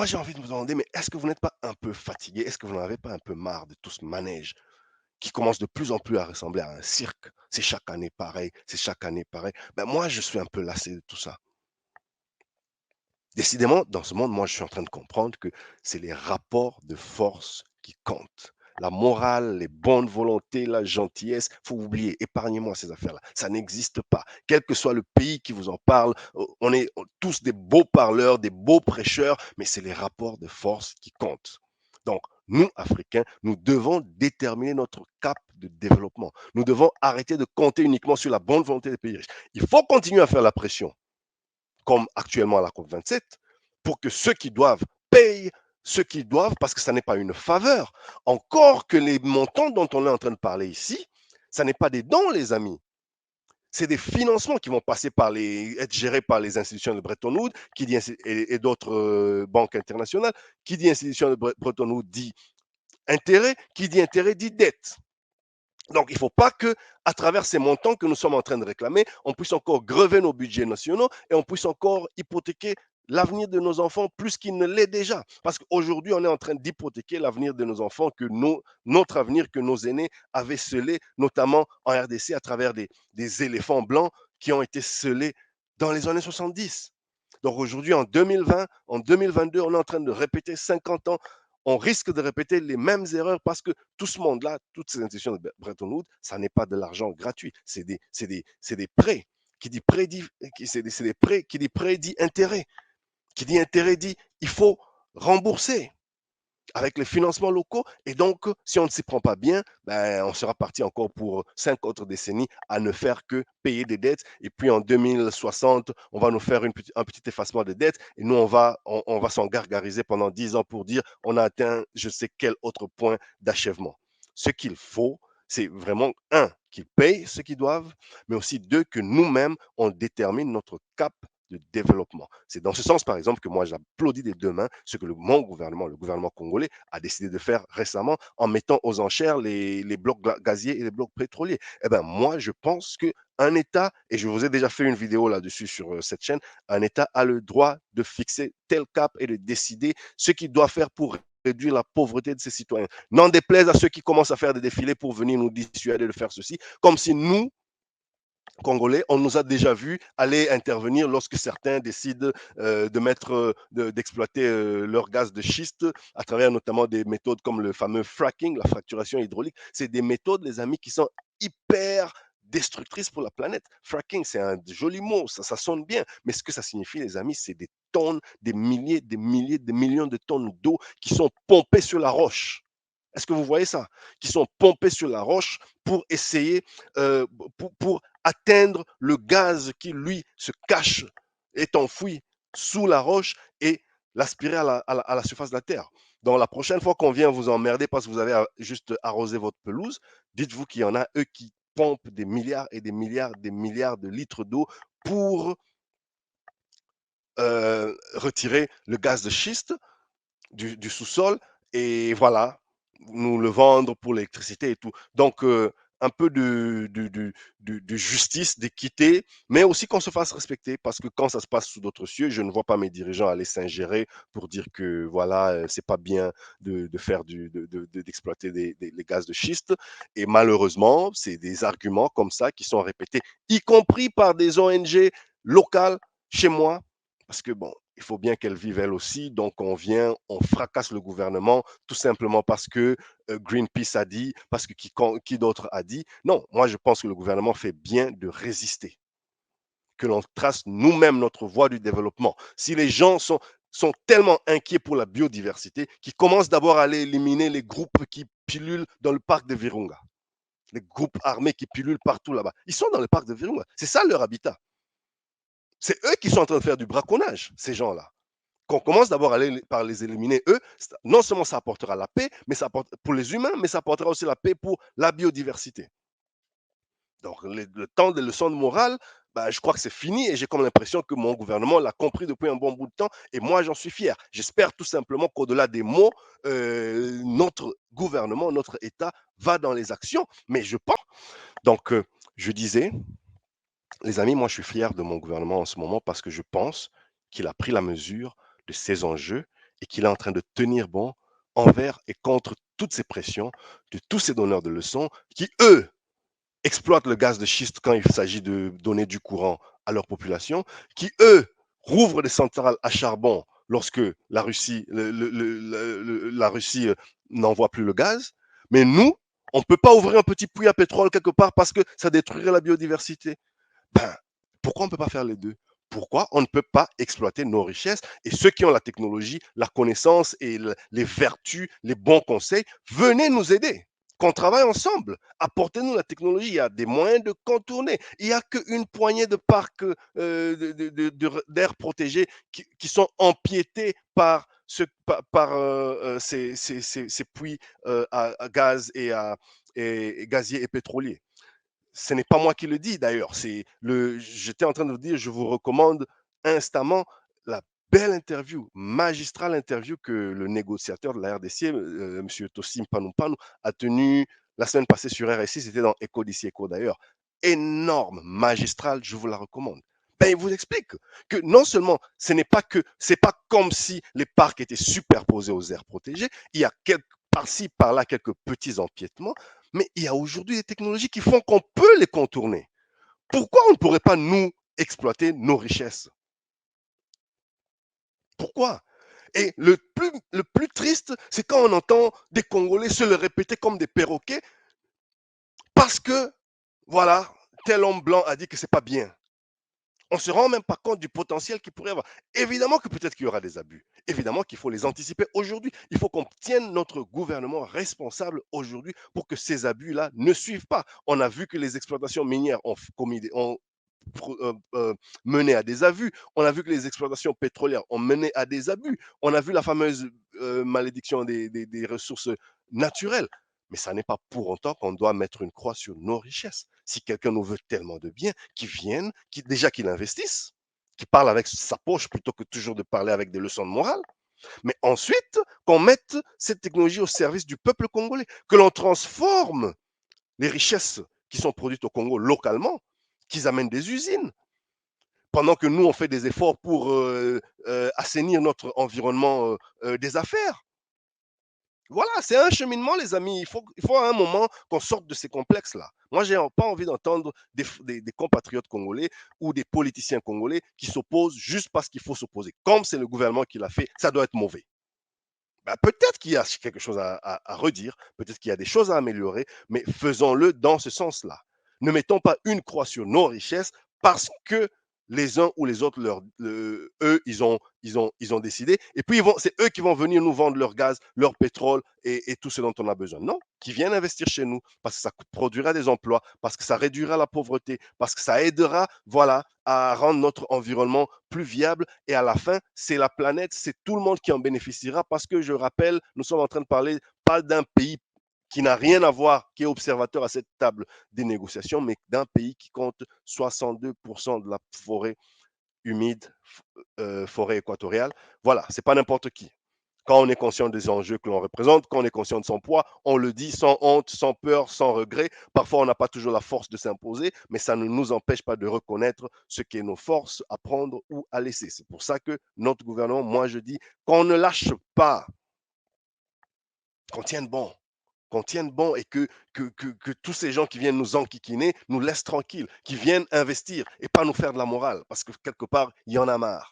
moi, j'ai envie de vous demander, mais est-ce que vous n'êtes pas un peu fatigué? Est-ce que vous n'en avez pas un peu marre de tout ce manège qui commence de plus en plus à ressembler à un cirque? C'est chaque année pareil, c'est chaque année pareil. Ben, moi, je suis un peu lassé de tout ça. Décidément, dans ce monde, moi, je suis en train de comprendre que c'est les rapports de force qui comptent. La morale, les bonnes volontés, la gentillesse, faut oublier, épargnez-moi ces affaires-là. Ça n'existe pas. Quel que soit le pays qui vous en parle, on est tous des beaux parleurs, des beaux prêcheurs, mais c'est les rapports de force qui comptent. Donc, nous, Africains, nous devons déterminer notre cap de développement. Nous devons arrêter de compter uniquement sur la bonne volonté des pays riches. Il faut continuer à faire la pression comme actuellement à la COP27, pour que ceux qui doivent payent ceux qui doivent, parce que ça n'est pas une faveur. Encore que les montants dont on est en train de parler ici, ça n'est pas des dons, les amis. C'est des financements qui vont passer être gérés par les institutions de Bretton Woods et d'autres banques internationales. Qui dit institution de Bretton Woods dit intérêt, qui dit intérêt dit dette. Donc, il ne faut pas que, à travers ces montants que nous sommes en train de réclamer, on puisse encore grever nos budgets nationaux et on puisse encore hypothéquer l'avenir de nos enfants plus qu'il ne l'est déjà. Parce qu'aujourd'hui, on est en train d'hypothéquer l'avenir de nos enfants, notre avenir que nos aînés avaient scellé, notamment en RDC, à travers des éléphants blancs qui ont été scellés dans les années 70. Donc aujourd'hui, en 2020, en 2022, on est en train de répéter 50 ans. On risque de répéter les mêmes erreurs parce que tout ce monde-là, toutes ces institutions de Bretton Woods, ça n'est pas de l'argent gratuit. C'est des prêts. Qui dit prêt dit, c'est des prêts, qui dit prêt dit intérêt. Qui dit intérêt dit il faut rembourser avec les financements locaux. Et donc, si on ne s'y prend pas bien, ben, on sera parti encore pour 5 autres décennies à ne faire que payer des dettes. Et puis en 2060, on va nous faire un petit effacement de dettes. Et nous, on va s'en gargariser pendant 10 ans pour dire on a atteint je sais quel autre point d'achèvement. Ce qu'il faut, c'est vraiment, un, qu'ils payent ce qu'ils doivent, mais aussi deux, que nous-mêmes, on détermine notre cap de développement. C'est dans ce sens, par exemple, que moi, j'applaudis des deux mains ce que mon gouvernement, le gouvernement congolais, a décidé de faire récemment en mettant aux enchères les blocs gaziers et les blocs pétroliers. Eh bien, moi, je pense qu'un État, et je vous ai déjà fait une vidéo là-dessus sur cette chaîne, un État a le droit de fixer tel cap et de décider ce qu'il doit faire pour réduire la pauvreté de ses citoyens. N'en déplaise à ceux qui commencent à faire des défilés pour venir nous dissuader de faire ceci, comme si nous, Congolais, on nous a déjà vu aller intervenir lorsque certains décident d'exploiter leur gaz de schiste à travers notamment des méthodes comme le fameux fracking, la fracturation hydraulique. C'est des méthodes, les amis, qui sont hyper destructrices pour la planète. Fracking, c'est un joli mot, ça sonne bien, mais ce que ça signifie, les amis, c'est des tonnes, des milliers, des milliers, des millions de tonnes d'eau qui sont pompées sur la roche. Est-ce que vous voyez ça? Qui sont pompées sur la roche pour essayer, pour atteindre le gaz qui, lui, se cache, est enfoui sous la roche et l'aspirer à la surface de la terre. Donc, la prochaine fois qu'on vient vous emmerder parce que vous avez juste arrosé votre pelouse, dites-vous qu'il y en a, eux, qui pompent des milliards et des milliards de litres d'eau pour retirer le gaz de schiste du sous-sol et voilà, nous le vendre pour l'électricité et tout. Donc, un peu de justice, d'équité, mais aussi qu'on se fasse respecter parce que quand ça se passe sous d'autres cieux, je ne vois pas mes dirigeants aller s'ingérer pour dire que voilà, c'est pas bien de faire d'exploiter les gaz de schiste. Et malheureusement, c'est des arguments comme ça qui sont répétés, y compris par des ONG locales chez moi, parce que bon, il faut bien qu'elle vive elle aussi. Donc, on vient, on fracasse le gouvernement tout simplement parce que Greenpeace a dit, parce que qui d'autre a dit. Non, moi, je pense que le gouvernement fait bien de résister, que l'on trace nous-mêmes notre voie du développement. Si les gens sont tellement inquiets pour la biodiversité qu'ils commencent d'abord à aller éliminer les groupes qui pilulent dans le parc de Virunga, les groupes armés qui pilulent partout là-bas. Ils sont dans le parc de Virunga. C'est ça leur habitat. C'est eux qui sont en train de faire du braconnage, ces gens-là. Qu'on commence d'abord par les éliminer, eux, non seulement ça apportera la paix mais ça apporte, pour les humains, mais ça apportera aussi la paix pour la biodiversité. Donc, le temps des leçons de morale, bah, je crois que c'est fini et j'ai comme l'impression que mon gouvernement l'a compris depuis un bon bout de temps et moi, j'en suis fier. J'espère tout simplement qu'au-delà des mots, notre gouvernement, notre État va dans les actions, mais je pense. Donc, je disais, les amis, moi, je suis fier de mon gouvernement en ce moment parce que je pense qu'il a pris la mesure de ces enjeux et qu'il est en train de tenir bon envers et contre toutes ces pressions de tous ces donneurs de leçons qui, eux, exploitent le gaz de schiste quand il s'agit de donner du courant à leur population, qui, eux, rouvrent des centrales à charbon lorsque la Russie, la Russie n'envoie plus le gaz. Mais nous, on ne peut pas ouvrir un petit puits à pétrole quelque part parce que ça détruirait la biodiversité. Ben, pourquoi on ne peut pas faire les deux? Pourquoi on ne peut pas exploiter nos richesses et ceux qui ont la technologie, la connaissance et les vertus, les bons conseils, venez nous aider. Qu'on travaille ensemble, apportez-nous la technologie, il y a des moyens de contourner. Il n'y a qu'une poignée de parcs d'air protégés qui sont empiétés par, ces puits à gaz et gaziers et pétroliers. Ce n'est pas moi qui le dis d'ailleurs. J'étais en train de vous dire, je vous recommande instamment la belle interview, magistrale interview que le négociateur de la RDC, M. Tossim Panoupano, a tenue la semaine passée sur RSI. C'était dans Echo d'ici Echo d'ailleurs. Énorme, magistrale, je vous la recommande. Ben, il vous explique que non seulement c'est pas comme si les parcs étaient superposés aux aires protégées, il y a par-ci, par-là, quelques petits empiètements, mais il y a aujourd'hui des technologies qui font qu'on peut les contourner. Pourquoi on ne pourrait pas, nous, exploiter nos richesses? Pourquoi? Et le plus triste, c'est quand on entend des Congolais se le répéter comme des perroquets parce que, voilà, tel homme blanc a dit que c'est pas bien. On ne se rend même pas compte du potentiel qu'il pourrait y avoir. Évidemment que peut-être qu'il y aura des abus. Évidemment qu'il faut les anticiper aujourd'hui. Il faut qu'on tienne notre gouvernement responsable aujourd'hui pour que ces abus-là ne suivent pas. On a vu que les exploitations minières ont mené à des abus. On a vu que les exploitations pétrolières ont mené à des abus. On a vu la fameuse malédiction des ressources naturelles. Mais ça n'est pas pour autant qu'on doit mettre une croix sur nos richesses. Si quelqu'un nous veut tellement de bien, qu'il vienne, déjà qu'il investisse, qu'il parle avec sa poche plutôt que toujours de parler avec des leçons de morale, mais ensuite qu'on mette cette technologie au service du peuple congolais, que l'on transforme les richesses qui sont produites au Congo localement, qu'ils amènent des usines, pendant que nous, on fait des efforts pour assainir notre environnement des affaires. Voilà, c'est un cheminement, les amis. Il faut à un moment qu'on sorte de ces complexes-là. Moi, j'ai pas envie d'entendre des compatriotes congolais ou des politiciens congolais qui s'opposent juste parce qu'il faut s'opposer. Comme c'est le gouvernement qui l'a fait, ça doit être mauvais. Ben, peut-être qu'il y a quelque chose à redire, peut-être qu'il y a des choses à améliorer, mais faisons-le dans ce sens-là. Ne mettons pas une croix sur nos richesses parce que les uns ou les autres, eux, ils ont décidé. Et puis, c'est eux qui vont venir nous vendre leur gaz, leur pétrole et tout ce dont on a besoin. Non, qui viennent investir chez nous parce que ça produira des emplois, parce que ça réduira la pauvreté, parce que ça aidera, voilà, à rendre notre environnement plus viable. Et à la fin, c'est la planète, c'est tout le monde qui en bénéficiera parce que, je rappelle, nous sommes en train de parler pas d'un pays qui n'a rien à voir, qui est observateur à cette table des négociations, mais d'un pays qui compte 62% de la forêt humide, forêt équatoriale. Voilà, c'est pas n'importe qui. Quand on est conscient des enjeux que l'on représente, quand on est conscient de son poids, on le dit sans honte, sans peur, sans regret. Parfois, on n'a pas toujours la force de s'imposer, mais ça ne nous empêche pas de reconnaître ce qu'est nos forces à prendre ou à laisser. C'est pour ça que notre gouvernement, moi je dis, qu'on ne lâche pas, qu'on tienne bon, et que tous ces gens qui viennent nous enquiquiner nous laissent tranquilles, qui viennent investir et pas nous faire de la morale, parce que quelque part, il y en a marre.